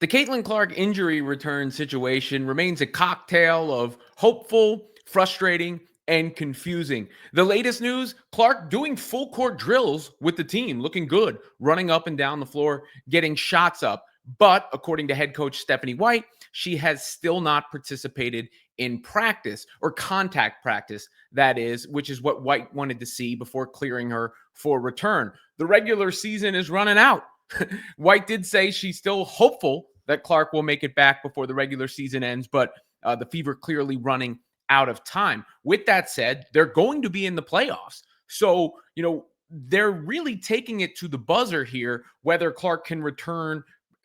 The Caitlin Clark injury return situation remains a cocktail of hopeful, frustrating, and confusing. The latest news, Clark doing full court drills with the team, looking good, running up and down the floor, getting shots up. But according to head coach Stephanie White, she has still not participated in practice or contact practice, that is, which is what White wanted to see before clearing her for return. The regular season is running out. White did say she's still hopeful that Clark will make it back before the regular season ends, but the Fever clearly running out of time. With that said, they're going to be in the playoffs. So, they're really taking it to the buzzer here, whether Clark can return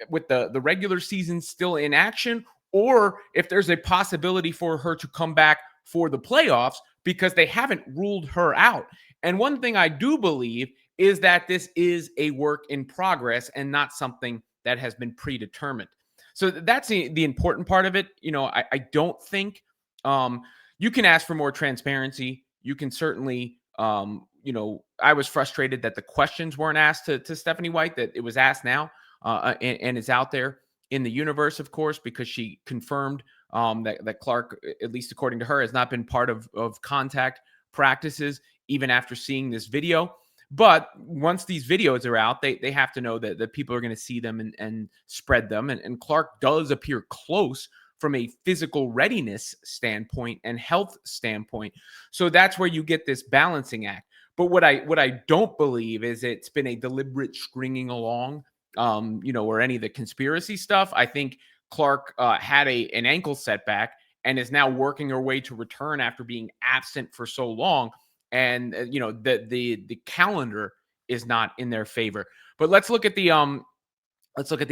with the regular season still in action, or if there's a possibility for her to come back for the playoffs because they haven't ruled her out. And one thing I do believe is that this is a work in progress and not something that has been predetermined. So that's the important part of it. I don't think you can ask for more transparency. You can certainly, I was frustrated that the questions weren't asked to Stephanie White, that it was asked now and is out there in the universe, of course, because she confirmed that Clark, at least according to her, has not been part of contact practices even after seeing this video. But once these videos are out, they have to know that people are going to see them and spread them. And Clark does appear close from a physical readiness standpoint and health standpoint. So that's where you get this balancing act. But what I don't believe is it's been a deliberate stringing along, or any of the conspiracy stuff. I think Clark had an ankle setback and is now working her way to return after being absent for so long. And the calendar is not in their favor. But let's look at the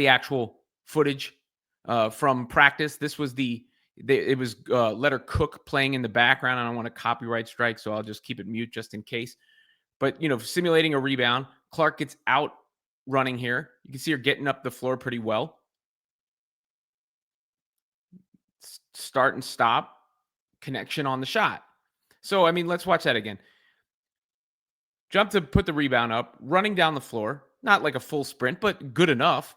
actual footage from practice. This was it was Letter Cook playing in the background. I don't want a copyright strike, so I'll just keep it mute just in case. But simulating a rebound, Clark gets out running here. You can see her getting up the floor pretty well. Start and stop, connection on the shot. So, let's watch that again. Jump to put the rebound up, running down the floor, not like a full sprint, but good enough.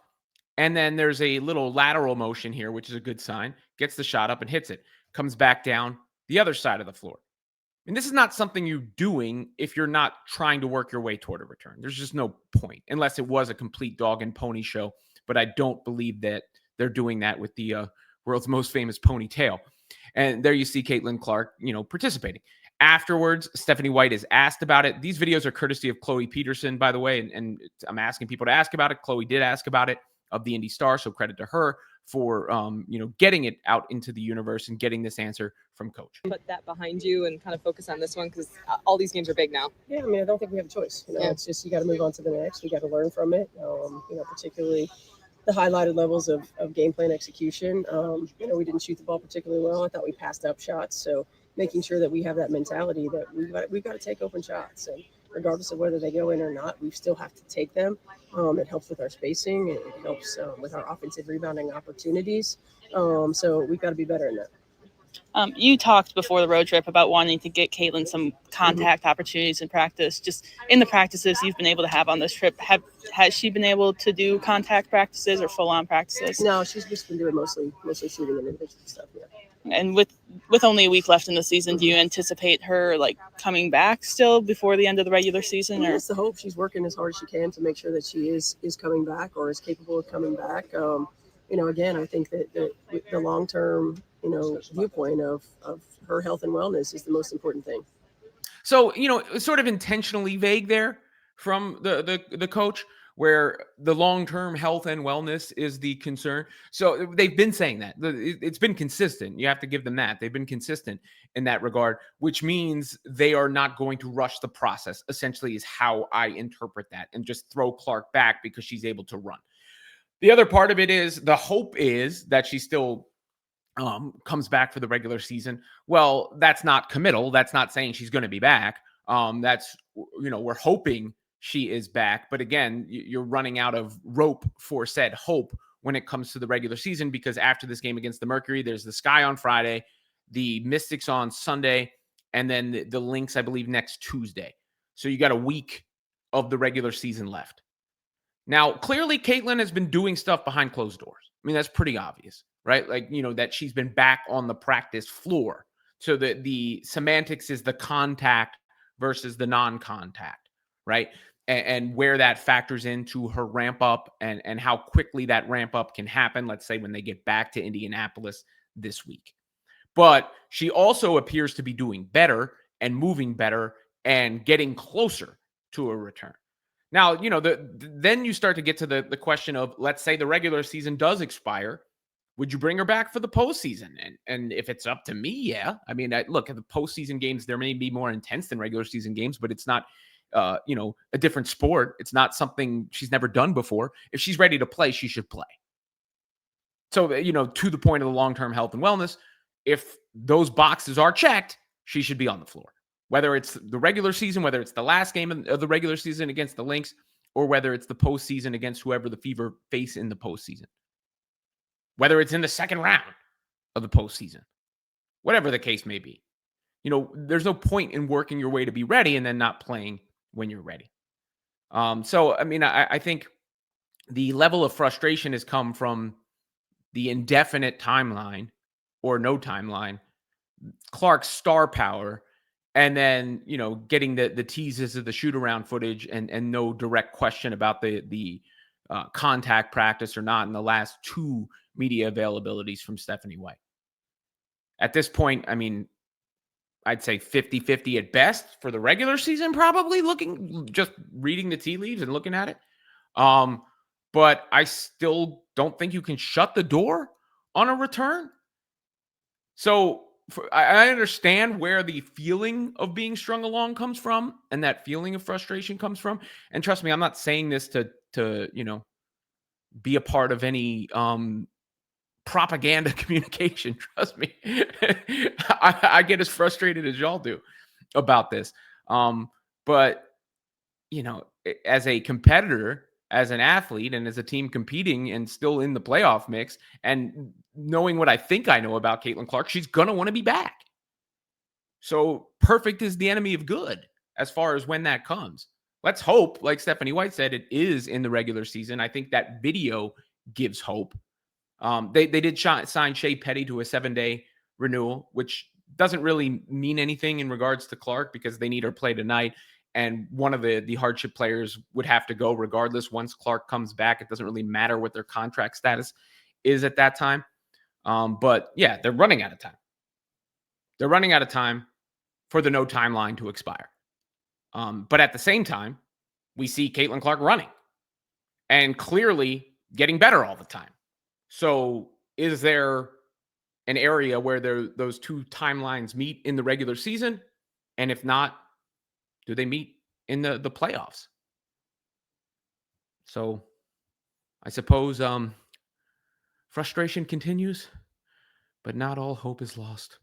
And then there's a little lateral motion here, which is a good sign. Gets the shot up and hits it. Comes back down the other side of the floor. And this is not something you're doing if you're not trying to work your way toward a return. There's just no point, unless it was a complete dog and pony show. But I don't believe that they're doing that with the world's most famous ponytail. And there you see Caitlin Clark, participating. Afterwards, Stephanie White is asked about it. These videos are courtesy of Chloe Peterson, by the way, and I'm asking people to ask about it. Chloe did ask about it, of the Indy Star, so credit to her for getting it out into the universe and getting this answer from coach. Put that behind you and kind of focus on this one because all these games are big now. Yeah, I don't think we have a choice. It's just you got to move on to the next. We got to learn from it. Particularly the highlighted levels of game plan execution. We didn't shoot the ball particularly well. I thought we passed up shots. So making sure that we have that mentality that we've got to take open shots, and regardless of whether they go in or not, we still have to take them. It helps with our spacing. It helps with our offensive rebounding opportunities. So we've got to be better in that. You talked before the road trip about wanting to get Caitlin some contact opportunities in practice. Just in the practices you've been able to have on this trip, has she been able to do contact practices or full-on practices? No, she's just been doing mostly shooting and individual stuff. Yeah. And with only a week left in the season, do you anticipate her coming back still before the end of the regular season? Well, that's the hope. She's working as hard as she can to make sure that she is coming back or is capable of coming back. Again, I think that the long-term viewpoint of her health and wellness is the most important thing. So sort of intentionally vague there from the coach, where the long-term health and wellness is the concern. So they've been saying that. It's been consistent. You have to give them that. They've been consistent in that regard, which means they are not going to rush the process, essentially, is how I interpret that, and just throw Clark back because she's able to run. The other part of it is the hope is that she still comes back for the regular season. Well, that's not committal. That's not saying she's going to be back. That's, we're hoping she is back. But again, you're running out of rope for said hope when it comes to the regular season, because after this game against the Mercury, there's the Sky on Friday, the Mystics on Sunday, and then the Lynx, I believe, next Tuesday. So you got a week of the regular season left. Now, clearly, Caitlin has been doing stuff behind closed doors. I mean, that's pretty obvious, right? Like, that she's been back on the practice floor. So the semantics is the contact versus the non-contact, right? And where that factors into her ramp up and how quickly that ramp up can happen, let's say when they get back to Indianapolis this week. But she also appears to be doing better and moving better and getting closer to a return. Now, then you start to get to the question of, let's say the regular season does expire. Would you bring her back for the postseason? And if it's up to me, yeah. I mean, look, at the postseason games, there may be more intense than regular season games, but it's not, a different sport. It's not something she's never done before. If she's ready to play, she should play. So, to the point of the long-term health and wellness, if those boxes are checked, she should be on the floor. Whether it's the regular season, whether it's the last game of the regular season against the Lynx, or whether it's the postseason against whoever the Fever face in the postseason. Whether it's in the second round of the postseason. Whatever the case may be. There's no point in working your way to be ready and then not playing when you're ready. So, I mean, I think the level of frustration has come from the indefinite timeline or no timeline, Clark's star power, and then, getting the teases of the shoot around footage and no direct question about the contact practice or not in the last two media availabilities from Stephanie White. At this point, I mean, I'd say 50-50 at best for the regular season, probably just reading the tea leaves and looking at it. But I still don't think you can shut the door on a return. So I understand where the feeling of being strung along comes from and that feeling of frustration comes from. And trust me, I'm not saying this to be a part of any propaganda communication. Trust me. I get as frustrated as y'all do about this. But, as a competitor, as an athlete, and as a team competing and still in the playoff mix, and knowing what I think I know about Caitlin Clark, she's going to want to be back. So perfect is the enemy of good as far as when that comes. Let's hope, like Stephanie White said, it is in the regular season. I think that video gives hope. They did sign Shea Petty to a 7-day renewal, which doesn't really mean anything in regards to Clark because they need her play tonight. And one of the hardship players would have to go regardless. Once Clark comes back, it doesn't really matter what their contract status is at that time. But yeah, they're running out of time. They're running out of time for the no timeline to expire. But at the same time, we see Caitlin Clark running and clearly getting better all the time. So is there an area where those two timelines meet in the regular season? And if not, do they meet in the playoffs? So I suppose frustration continues, but not all hope is lost.